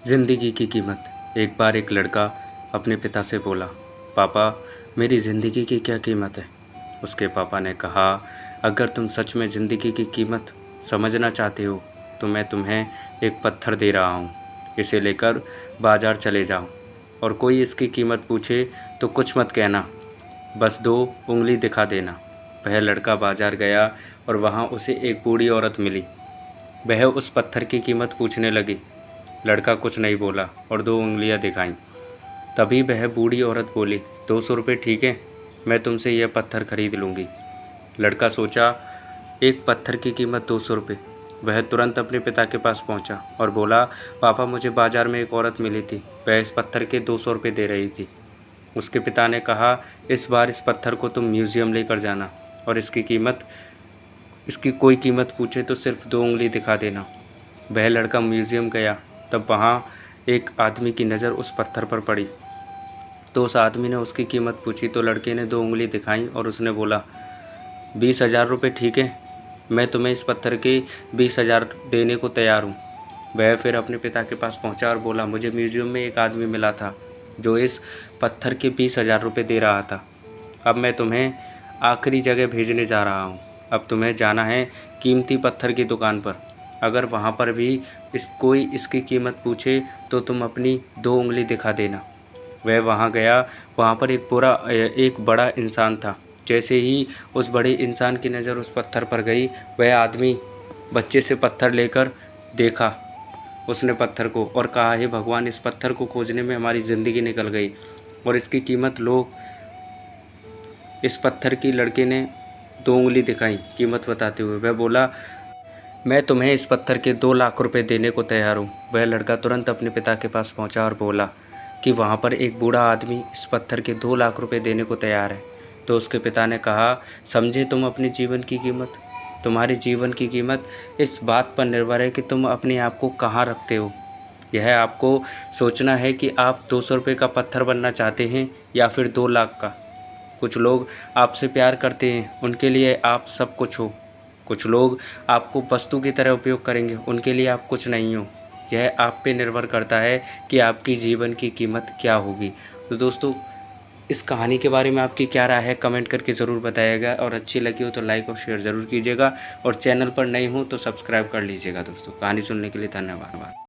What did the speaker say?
ज़िंदगी की कीमत। एक बार एक लड़का अपने पिता से बोला, पापा मेरी ज़िंदगी की क्या कीमत है। उसके पापा ने कहा, अगर तुम सच में ज़िंदगी की कीमत समझना चाहते हो तो मैं तुम्हें एक पत्थर दे रहा हूँ। इसे लेकर बाज़ार चले जाओ और कोई इसकी कीमत पूछे तो कुछ मत कहना, बस 2 उंगली दिखा देना। वह लड़का बाज़ार गया और वहाँ उसे एक बूढ़ी औरत मिली। वह उस पत्थर की कीमत पूछने लगी। लड़का कुछ नहीं बोला और 2 उंगलियां दिखाईं। तभी वह बूढ़ी औरत बोली, 200 रुपये ठीक है, मैं तुमसे यह पत्थर खरीद लूँगी। लड़का सोचा, एक पत्थर की कीमत 200 रुपये। वह तुरंत अपने पिता के पास पहुंचा और बोला, पापा मुझे बाज़ार में एक औरत मिली थी, वह इस पत्थर के 200 रुपये दे रही थी। उसके पिता ने कहा, इस बार इस पत्थर को तुम म्यूज़ियम लेकर जाना और इसकी कोई कीमत पूछे तो सिर्फ 2 उंगली दिखा देना। वह लड़का म्यूज़ियम गया। तब वहाँ एक आदमी की नज़र उस पत्थर पर पड़ी तो उस आदमी ने उसकी कीमत पूछी तो लड़के ने 2 उंगली दिखाई और उसने बोला, 20,000 रुपये ठीक है, मैं तुम्हें इस पत्थर के 20,000 देने को तैयार हूँ। वह फिर अपने पिता के पास पहुँचा और बोला, मुझे म्यूज़ियम में एक आदमी मिला था जो इस पत्थर के 20,000 रुपये दे रहा था। अब मैं तुम्हें आखिरी जगह भेजने जा रहा हूँ। अब तुम्हें जाना है कीमती पत्थर की दुकान पर। अगर वहाँ पर भी कोई इसकी कीमत पूछे तो तुम अपनी 2 उंगली दिखा देना। वह वहाँ गया। वहाँ पर एक बड़ा इंसान था। जैसे ही उस बड़े इंसान की नज़र उस पत्थर पर गई, वह आदमी बच्चे से पत्थर लेकर देखा उसने पत्थर को और कहा, हे भगवान, इस पत्थर को खोजने में हमारी ज़िंदगी निकल गई और इसकी कीमत लो। इस पत्थर की लड़के ने 2 उंगली दिखाई कीमत बताते हुए। वह बोला, मैं तुम्हें इस पत्थर के 2 लाख रुपए देने को तैयार हूँ। वह लड़का तुरंत अपने पिता के पास पहुँचा और बोला कि वहाँ पर एक बूढ़ा आदमी इस पत्थर के 2 लाख रुपए देने को तैयार है। तो उसके पिता ने कहा, समझे तुम अपने जीवन की कीमत। तुम्हारे जीवन की कीमत इस बात पर निर्भर है कि तुम अपने आप को कहाँ रखते हो। यह आपको सोचना है कि आप 200 रुपये का पत्थर बनना चाहते हैं या फिर 2 लाख का। कुछ लोग आपसे प्यार करते हैं, उनके लिए आप सब कुछ हो। कुछ लोग आपको वस्तु की तरह उपयोग करेंगे, उनके लिए आप कुछ नहीं हो। यह आप पे निर्भर करता है कि आपकी जीवन की कीमत क्या होगी। तो दोस्तों, इस कहानी के बारे में आपकी क्या राय है, कमेंट करके ज़रूर बताइएगा और अच्छी लगी हो तो लाइक और शेयर ज़रूर कीजिएगा और चैनल पर नए हो तो सब्सक्राइब कर लीजिएगा। दोस्तों, कहानी सुनने के लिए धन्यवाद।